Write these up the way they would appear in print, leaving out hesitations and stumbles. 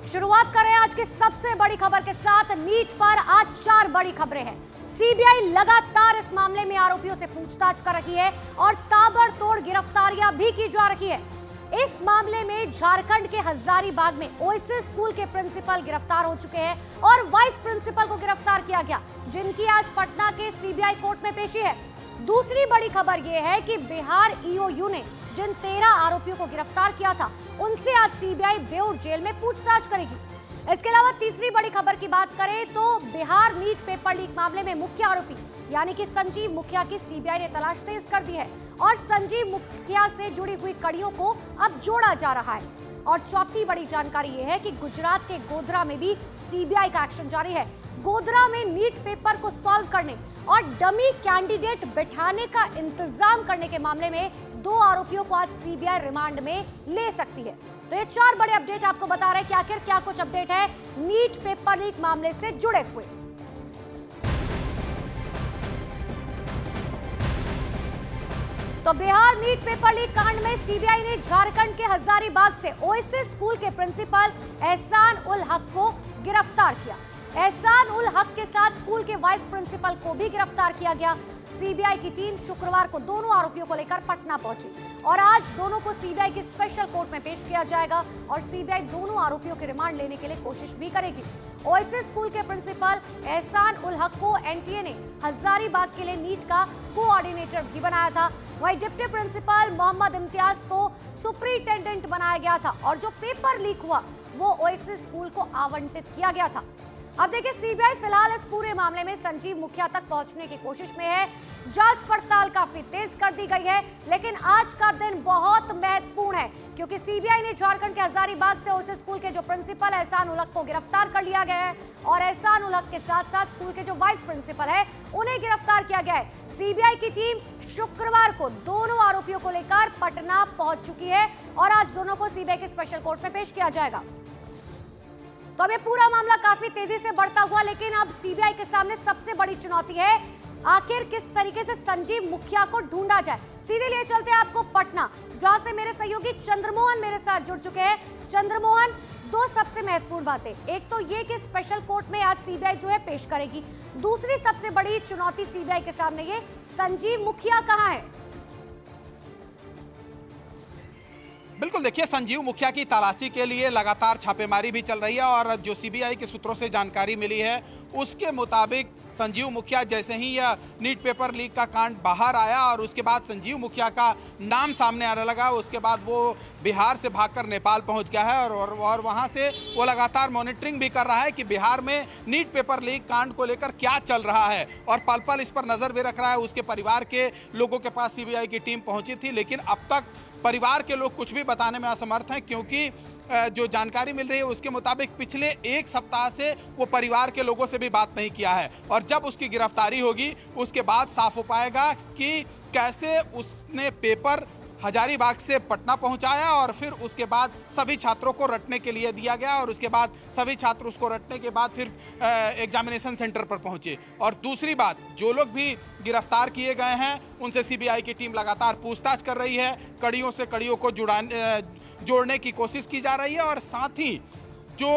शुरुआत करें आज की सबसे बड़ी खबर के साथ। नीट पर आज 4 बड़ी खबरें हैं। सीबीआई लगातार इस मामले में आरोपियों से पूछताछ कर रही है और ताबड़तोड़ गिरफ्तारियां भी की जा रही है। इस मामले में झारखंड के हजारीबाग में ओएसिस स्कूल के प्रिंसिपल गिरफ्तार हो चुके हैं और वाइस प्रिंसिपल को गिरफ्तार किया गया, जिनकी आज पटना के सीबीआई कोर्ट में पेशी है। दूसरी बड़ी खबर यह है कि बिहार ईओयू ने जिन 13 आरोपियों को गिरफ्तार किया था, उनसे आज सीबीआई बेऊर जेल में पूछताछ करेगी। इसके अलावा तीसरी बड़ी खबर की बात करें तो बिहार नीट पेपर लीक मामले में मुख्य आरोपी यानी कि संजीव मुखिया की सीबीआई ने तलाश तेज कर दी है और संजीव मुखिया से जुड़ी हुई कड़ियों को अब जोड़ा जा रहा है। और चौथी बड़ी जानकारी यह है कि गुजरात के गोधरा में भी सीबीआई का एक्शन जारी है। गोधरा में नीट पेपर को सॉल्व करने और डमी कैंडिडेट बिठाने का इंतजाम करने के मामले में 2 आरोपियों को आज सीबीआई रिमांड में ले सकती है। तो ये 4 बड़े अपडेट आपको बता रहे हैं कि आखिर क्या कुछ अपडेट है नीट पेपर लीक मामले से जुड़े हुए। तो बिहार नीट पेपर लीक कांड में सीबीआई ने झारखंड के हजारीबाग से ओएसिस स्कूल के प्रिंसिपल एहसान उल हक को गिरफ्तार किया। एहसान उल हक के साथ स्कूल के वाइस प्रिंसिपल को भी गिरफ्तार किया गया। सीबीआई की टीम शुक्रवार को दोनों आरोपियों को लेकर पटना पहुंची और आज दोनों को सीबीआई की स्पेशल कोर्ट में पेश किया जाएगा और सीबीआई दोनों आरोपियों के रिमांड लेने के लिए कोशिश भी करेगी। ओएसिस स्कूल के प्रिंसिपल एहसान उल हक को एनटीए ने हजारीबाग के लिए नीट का कोऑर्डिनेटर भी बनाया था। वहीं डिप्टी प्रिंसिपल मोहम्मद इम्तियाज को सुपरिटेंडेंट बनाया गया था और जो पेपर लीक हुआ वो ओएसिस स्कूल को आवंटित किया गया था। अब देखिए, सीबीआई फिलहाल इस पूरे मामले में संजीव मुखिया तक पहुंचने की कोशिश में है। जांच पड़ताल काफी तेज कर दी गई है, लेकिन आज का दिन बहुत महत्वपूर्ण है क्योंकि सीबीआई ने झारखंड के हजारीबाग से ओएसिस स्कूल के जो प्रिंसिपल एहसान उल हक को गिरफ्तार कर लिया गया है और एहसान उल हक के साथ साथ स्कूल के जो वाइस प्रिंसिपल है उन्हें गिरफ्तार किया गया है। सीबीआई की टीम शुक्रवार को दोनों आरोपियों को लेकर पटना पहुंच चुकी है और आज दोनों को सीबीआई के स्पेशल कोर्ट में पेश किया जाएगा। तो अब ये पूरा मामला काफी तेजी से बढ़ता हुआ, लेकिन अब सीबीआई के सामने सबसे बड़ी चुनौती है आखिर किस तरीके से संजीव मुखिया को ढूंढा जाए। सीधे लिए चलते हैं आपको पटना, जहां से मेरे सहयोगी चंद्रमोहन मेरे साथ जुड़ चुके हैं। चंद्रमोहन, 2 सबसे महत्वपूर्ण बातें, एक तो ये कि स्पेशल कोर्ट में आज सीबीआई जो है पेश करेगी, दूसरी सबसे बड़ी चुनौती सीबीआई के सामने ये संजीव मुखिया कहां है। बिल्कुल, देखिए, संजीव मुखिया की तलाशी के लिए लगातार छापेमारी भी चल रही है और जो सीबीआई के सूत्रों से जानकारी मिली है उसके मुताबिक संजीव मुखिया जैसे ही यह नीट पेपर लीक का कांड बाहर आया और उसके बाद संजीव मुखिया का नाम सामने आने लगा, उसके बाद वो बिहार से भागकर नेपाल पहुंच गया है और वहां से वो लगातार मॉनिटरिंग भी कर रहा है कि बिहार में नीट पेपर लीक कांड को लेकर क्या चल रहा है और पल पल इस पर नजर भी रख रहा है। उसके परिवार के लोगों के पास सीबीआई की टीम पहुंची थी, लेकिन अब तक परिवार के लोग कुछ भी बताने में असमर्थ हैं क्योंकि जो जानकारी मिल रही है उसके मुताबिक पिछले 1 सप्ताह से वो परिवार के लोगों से भी बात नहीं किया है और जब उसकी गिरफ्तारी होगी उसके बाद साफ हो पाएगा कि कैसे उसने पेपर हजारीबाग से पटना पहुंचाया और फिर उसके बाद सभी छात्रों को रटने के लिए दिया गया और उसके बाद सभी छात्र उसको रटने के बाद फिर एग्जामिनेशन सेंटर पर पहुंचे। और दूसरी बात, जो लोग भी गिरफ्तार किए गए हैं उनसे सीबीआई की टीम लगातार पूछताछ कर रही है, कड़ियों से कड़ियों को जोड़ने की कोशिश की जा रही है और साथ ही जो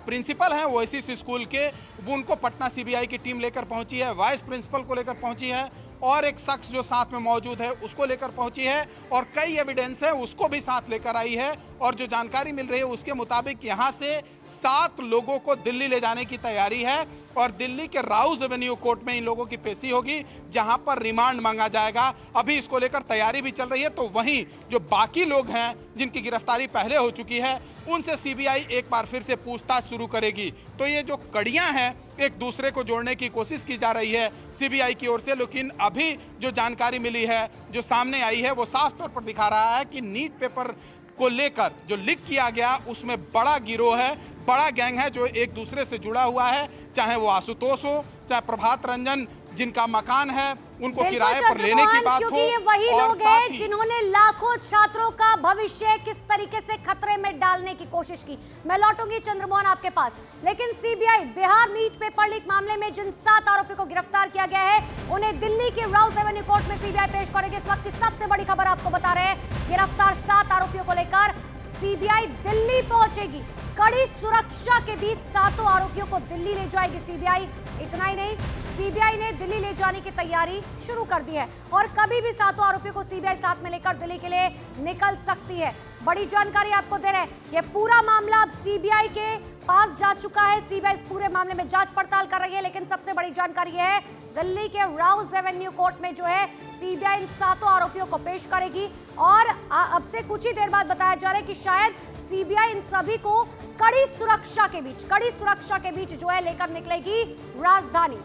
प्रिंसिपल हैं ओएसिस स्कूल के वो उनको पटना सीबीआई की टीम लेकर पहुंची है, वाइस प्रिंसिपल को लेकर पहुंची है और एक शख्स जो साथ में मौजूद है उसको लेकर पहुंची है और कई एविडेंस है उसको भी साथ लेकर आई है। और जो जानकारी मिल रही है उसके मुताबिक यहाँ से 7 लोगों को दिल्ली ले जाने की तैयारी है और दिल्ली के राउज एवेन्यू कोर्ट में इन लोगों की पेशी होगी जहां पर रिमांड मांगा जाएगा। अभी इसको लेकर तैयारी भी चल रही है। तो वहीं जो बाकी लोग हैं जिनकी गिरफ्तारी पहले हो चुकी है उनसे सीबीआई एक बार फिर से पूछताछ शुरू करेगी। तो ये जो कड़ियां हैं एक दूसरे को जोड़ने की कोशिश की जा रही है सीबीआई की ओर से, लेकिन अभी जो जानकारी मिली है, जो सामने आई है, वो साफ तौर पर दिखा रहा है कि नीट पेपर को लेकर जो लीक किया गया उसमें बड़ा गिरोह है, बड़ा गैंग है जो एक दूसरे से जुड़ा हुआ है, चाहे वो आशुतोष हो, चाहे प्रभात रंजन जिनका मकान है उनको किराए पर लेने की बात हो। ये वही लोग हैं जिन्होंने लाखों छात्रों का भविष्य किस तरीके से खतरे में डालने की कोशिश की। मैं लौटूंगी चंद्रमोहन आपके पास, लेकिन CBI Bihar NEET paper leak मामले में जिन 7 आरोपियों को गिरफ्तार किया गया है उन्हें दिल्ली के राउज एवेन्यू कोर्ट में सीबीआई पेश करेगी। इस वक्त की सबसे बड़ी खबर आपको बता रहे हैं, गिरफ्तार 7 आरोपियों को लेकर सीबीआई दिल्ली पहुंचेगी। कड़ी सुरक्षा के बीच सातों आरोपियों को दिल्ली ले जाएगी सीबीआई। इतना ही नहीं, सीबीआई ने दिल्ली ले जाने की तैयारी शुरू कर दी है और कभी भी सातों आरोपियों को सीबीआई साथ में लेकर दिल्ली के लिए निकल सकती है। बड़ी जानकारी आपको दे रहे हैं, ये पूरा मामला अब सीबीआई के पास जा चुका है। सीबीआई इस पूरे मामले में जांच पड़ताल कर रही है, लेकिन सबसे बड़ी जानकारी है दिल्ली के राउज एवेन्यू कोर्ट में जो है सीबीआई इन सातों आरोपियों को पेश करेगी और अब से कुछ ही देर बाद बताया जा रहा है कि शायद सीबीआई इन सभी को कड़ी सुरक्षा के बीच जो है लेकर निकलेगी राजधानी।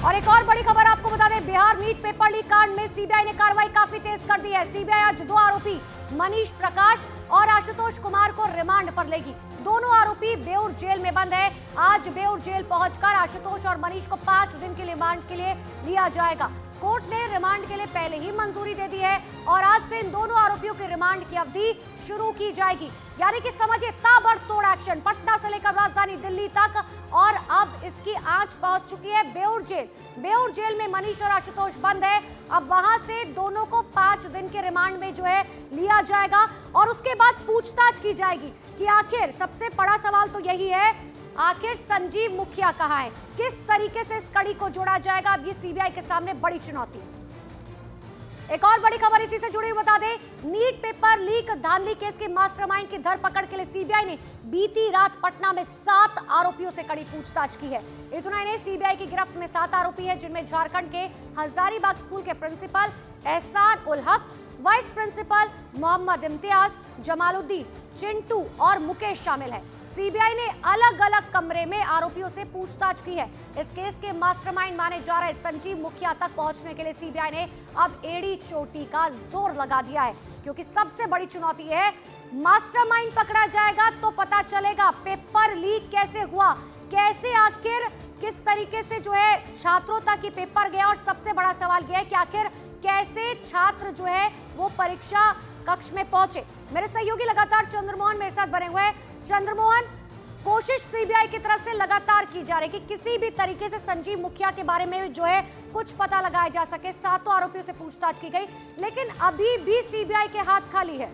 और एक और बड़ी खबर आपको बता दें, बिहार नीट पेपर लीक कांड में सीबीआई ने कार्रवाई काफी तेज कर दी है। सीबीआई आज दो आरोपी मनीष प्रकाश और आशुतोष कुमार को रिमांड पर लेगी। दोनों आरोपी बेउर जेल में बंद है। आज बेउर जेल पहुंचकर आशुतोष और मनीष को 5 दिन के रिमांड के लिए लिया जाएगा। कोर्ट ने रिमांड के लिए पहले ही मंजूरी दे दी है और आज से इन दोनों आरोपियों के रिमांड की अवधि शुरू की जाएगी। यानी कि समझिए ताबड़तोड़ एक्शन पटना से लेकर राजधानी दिल्ली तक, और अब इसकी आंच पहुंच चुकी है बेउर जेल। बेउर जेल में मनीष और आशुतोष बंद है। अब वहां से दोनों को 5 दिन के रिमांड में जो है लिया जाएगा और उसके बाद पूछताछ की जाएगी कि आखिर सबसे बड़ा सवाल तो यही है, आखिर संजीव मुखिया कहां है, किस तरीके से इस कड़ी को जोड़ा जाएगा। अब ये सीबीआई के सामने बड़ी चुनौती है। एक और बड़ी खबर इसी से जुड़ी हुई बता दें, नीट पेपर लीक धांधली केस के मास्टरमाइंड की धरपकड़ के लिए सीबीआई ने बीती रात पटना में 7 आरोपियों से कड़ी पूछताछ की है। इतना ही नहीं, सीबीआई की गिरफ्त में 7 आरोपी है, जिनमें झारखंड के हजारीबाग स्कूल के प्रिंसिपल एहसान उल हक, वाइस प्रिंसिपल मोहम्मद इम्तियाज, जमालुद्दीन, चिंटू और मुकेश शामिल है। सीबीआई ने अलग अलग कमरे में आरोपियों से पूछताछ की है। इस केस के मास्टरमाइंड माने जा रहे संजीव मुखिया तक पहुंचने के लिए सीबीआई ने अब एड़ी चोटी का जोर लगा दिया है, क्योंकि सबसे बड़ी चुनौती है, मास्टरमाइंड पकड़ा जाएगा तो पता चलेगा पेपर लीक कैसे हुआ, कैसे आखिर किस तरीके से जो है छात्रों तक ये पेपर गया, और सबसे बड़ा सवाल यह है कि आखिर कैसे छात्र जो है वो परीक्षा कक्ष में पहुंचे। मेरे सहयोगी लगातार चंद्रमोहन मेरे साथ बने हुए हैं। चंद्रमोहन, कोशिश सीबीआई की तरफ से लगातार की जा रही है कि किसी भी तरीके से संजीव मुखिया के बारे में जो है कुछ पता लगाया जा सके। 7 आरोपियों से पूछताछ की गई, लेकिन अभी भी सीबीआई के हाथ खाली है।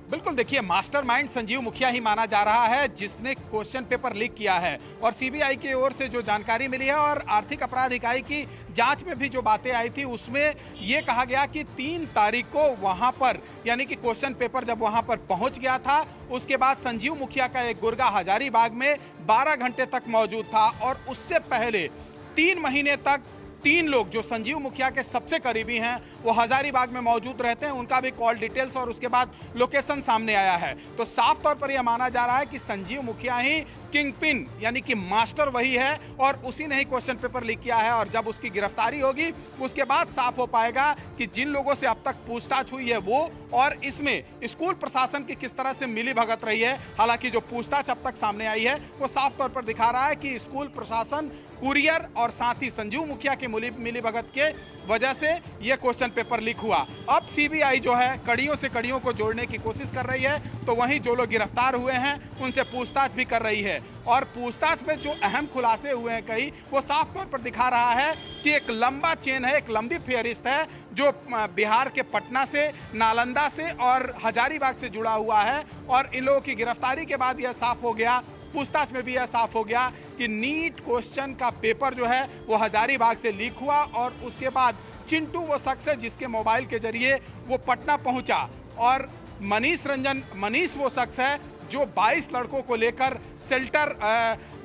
बिल्कुल, देखिए, मास्टरमाइंड संजीव मुखिया ही माना जा रहा है जिसने क्वेश्चन पेपर लीक किया है, और सीबीआई की ओर से जो जानकारी मिली है और आर्थिक अपराध इकाई की जांच में भी जो बातें आई थी उसमें ये कहा गया कि 3 तारीख को वहां पर, यानी कि क्वेश्चन पेपर जब वहां पर पहुंच गया था, उसके बाद संजीव मुखिया का एक गुर्गा हजारीबाग में 12 घंटे तक मौजूद था, और उससे पहले 3 महीने तक 3 लोग जो संजीव मुखिया के सबसे करीबी हैं वो हजारीबाग में मौजूद रहते हैं। उनका भी कॉल डिटेल्स और उसके बाद लोकेशन सामने आया है। तो साफ तौर पर यह माना जा रहा है कि संजीव मुखिया ही किंग पिन, यानी कि मास्टर वही है, और उसी ने ही क्वेश्चन पेपर लीक किया है। और जब उसकी गिरफ्तारी होगी उसके बाद साफ हो पाएगा कि जिन लोगों से अब तक पूछताछ हुई है वो, और इसमें स्कूल प्रशासन की किस तरह से मिली भगत रही है। हालांकि जो पूछताछ अब तक सामने आई है वो साफ तौर पर दिखा रहा है कि स्कूल प्रशासन, कुरियर और साथ ही संजीव मुखिया की मिली भगत के वजह से यह क्वेश्चन पेपर लीक हुआ। अब सीबीआई जो है कड़ियों से कड़ियों को जोड़ने की कोशिश कर रही है, तो वहीं जो लोग गिरफ्तार हुए हैं उनसे पूछताछ भी कर रही है। और पूछताछ में जो अहम खुलासे हुए हैं कई, वो साफ तौर पर दिखा रहा है कि एक लंबा चेन है, एक लंबी फेहरिस्त है जो बिहार के पटना से, नालंदा से और हजारीबाग से जुड़ा हुआ है। और इन लोगों की गिरफ्तारी के बाद यह साफ हो गया, पूछताछ में भी यह साफ हो गया कि नीट क्वेश्चन का पेपर जो है वो हजारीबाग से लीक हुआ, और उसके बाद चिंटू वो शख्स है जिसके मोबाइल के जरिए वो पटना पहुंचा, और मनीष वो शख्स है जो 22 लड़कों को लेकर शेल्टर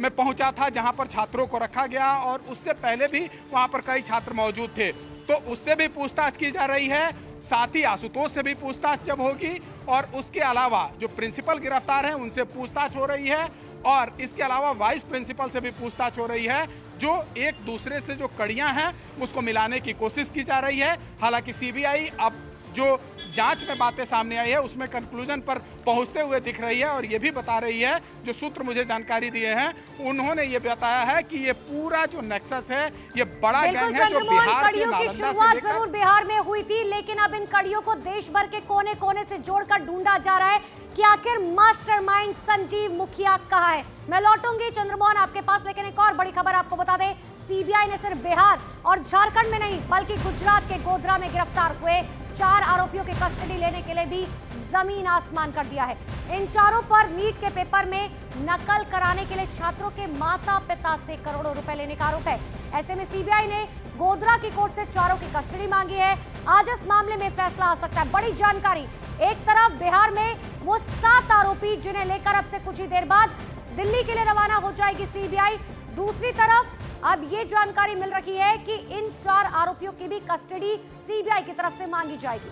में पहुंचा था जहां पर छात्रों को रखा गया, और उससे पहले भी वहां पर कई छात्र मौजूद थे। तो उससे भी पूछताछ की जा रही है, साथ ही आशुतोष से भी पूछताछ जब होगी, और उसके अलावा जो प्रिंसिपल गिरफ्तार हैं उनसे पूछताछ हो रही है, और इसके अलावा वाइस प्रिंसिपल से भी पूछताछ हो रही है। जो एक दूसरे से जो कड़ियां हैं उसको मिलाने की कोशिश की जा रही है। हालांकि सीबीआई अब जो जांच में बातें सामने आई है उसमें कंक्लूजन पर पहुंचते हुए दिख रही है। और ये भी बता रही है, जो सूत्र मुझे जानकारी दिए हैं उन्होंने ये बताया है कि ये पूरा जो नेक्सस है ये बड़ा गैंग है जो बिहार के नालंदा से लेकर जरूर बिहार में हुई थी, लेकिन अब इन कड़ियों को देश भर के कोने कोने से जोड़कर ढूंढा जा रहा है कि आखिर मास्टरमाइंड संजीव मुखिया कहाँ है। मैं लौटूंगी चंद्रमोहन आपके पास, लेकिन एक और बड़ी खबर आपको बता दें, सीबीआई ने सिर्फ बिहार और झारखंड में नहीं बल्कि गुजरात के गोधरा में गिरफ्तार हुए 4 आरोपियों की कस्टडी लेने के लिए भी जमीन आसमान कर दिया है। इन चारों पर नीट के पेपर में नकल कराने के लिए छात्रों के माता पिता से करोड़ों रुपए लेने का आरोप है। ऐसे में सीबीआई ने गोधरा की कोर्ट से चारों की कस्टडी मांगी है। आज इस मामले में फैसला आ सकता है। बड़ी जानकारी, एक तरफ बिहार में वो 7 आरोपी जिन्हें लेकर अब से कुछ ही देर बाद दिल्ली के लिए रवाना हो जाएगी सीबीआई, दूसरी तरफ अब ये जानकारी मिल रही है कि इन 4 आरोपियों की भी कस्टडी सीबीआई की तरफ से मांगी जाएगी।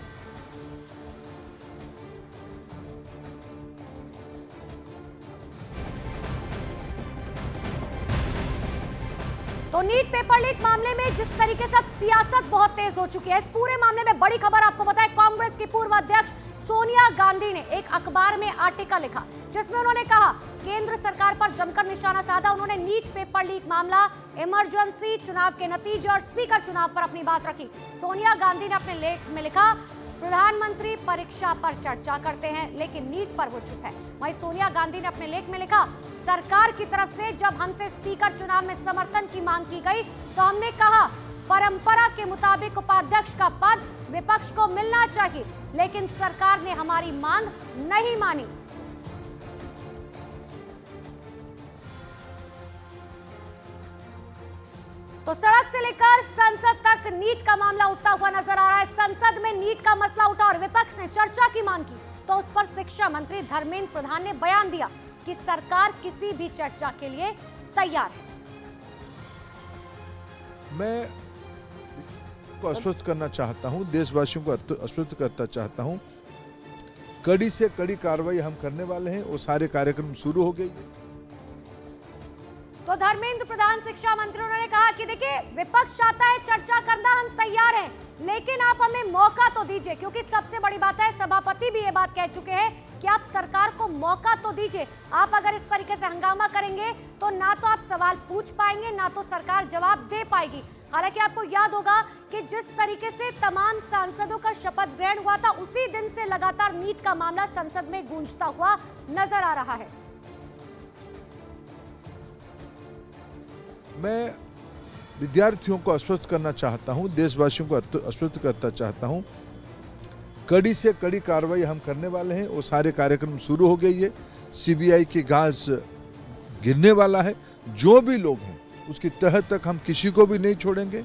तो नीट पेपर लीक मामले में जिस तरीके से अब सियासत बहुत तेज हो चुकी है, इस पूरे मामले में बड़ी खबर आपको बताएं, कांग्रेस की पूर्व अध्यक्ष सोनिया गांधी ने एक अखबार में आर्टिकल लिखा जिसमें उन्होंने कहा केंद्र सरकार पर जमकर निशाना साधा। उन्होंने नीट पेपर लीक मामला, इमरजेंसी, चुनाव के नतीजे और स्पीकर चुनाव पर अपनी बात रखी। सोनिया गांधी ने अपने लेख में लिखा, प्रधानमंत्री परीक्षा पर चर्चा करते हैं लेकिन नीट पर वो चुप है। वहीं सोनिया गांधी ने अपने लेख में लिखा, सरकार की तरफ से जब हमसे स्पीकर चुनाव में समर्थन की मांग की गई तो हमने कहा परंपरा के मुताबिक उपाध्यक्ष का पद विपक्ष को मिलना चाहिए, लेकिन सरकार ने हमारी मांग नहीं मानी। तो सड़क से लेकर संसद तक नीट का मामला उठता हुआ नजर आ रहा है। संसद में नीट का मसला उठा और विपक्ष ने चर्चा की मांग की तो उस पर शिक्षा मंत्री धर्मेंद्र प्रधान ने बयान दिया कि सरकार किसी भी चर्चा के लिए तैयार है। मैं को आश्वस्त करना चाहता हूं, देशवासियों को आश्वस्त करना चाहता हूं, कड़ी से कड़ी कार्रवाई हम करने वाले हैं। वो सारे कार्यक्रम शुरू हो गए। तो धर्मेंद्र प्रधान शिक्षा मंत्री उन्होंने कहा कि देखिए विपक्ष चाहता है चर्चा करना, हम तैयार हैं, लेकिन आप हमें मौका तो दीजिए, क्योंकि सबसे बड़ी बात है, सभापति भी ये बात कह चुके हैं कि आप सरकार को मौका तो दीजिए। आप अगर इस तरीके से हंगामा करेंगे तो ना तो आप सवाल पूछ पाएंगे ना तो सरकार जवाब दे पाएगी। हालांकि आपको याद होगा कि जिस तरीके से तमाम सांसदों का शपथ ग्रहण हुआ था उसी दिन से लगातार नीट का मामला संसद में गूंजता हुआ नजर आ रहा है। मैं विद्यार्थियों को आश्वस्त करना चाहता हूं, देशवासियों को आश्वस्त करना चाहता हूं, कड़ी से कड़ी कार्रवाई हम करने वाले हैं। वो सारे कार्यक्रम शुरू हो गई है। सीबीआई की घास गिरने वाला है। जो भी लोग हैं उसकी तह तक हम किसी को भी नहीं छोड़ेंगे।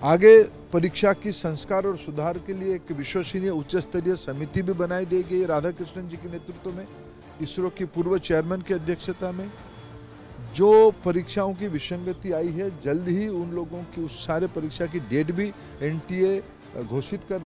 आगे परीक्षा की संस्कार और सुधार के लिए एक विश्वसनीय उच्च स्तरीय समिति भी बनाई दी गई राधाकृष्णन जी के नेतृत्व में, इसरो की पूर्व चेयरमैन की अध्यक्षता में। जो परीक्षाओं की विसंगति आई है, जल्द ही उन लोगों की उस सारे परीक्षा की डेट भी एनटीए घोषित कर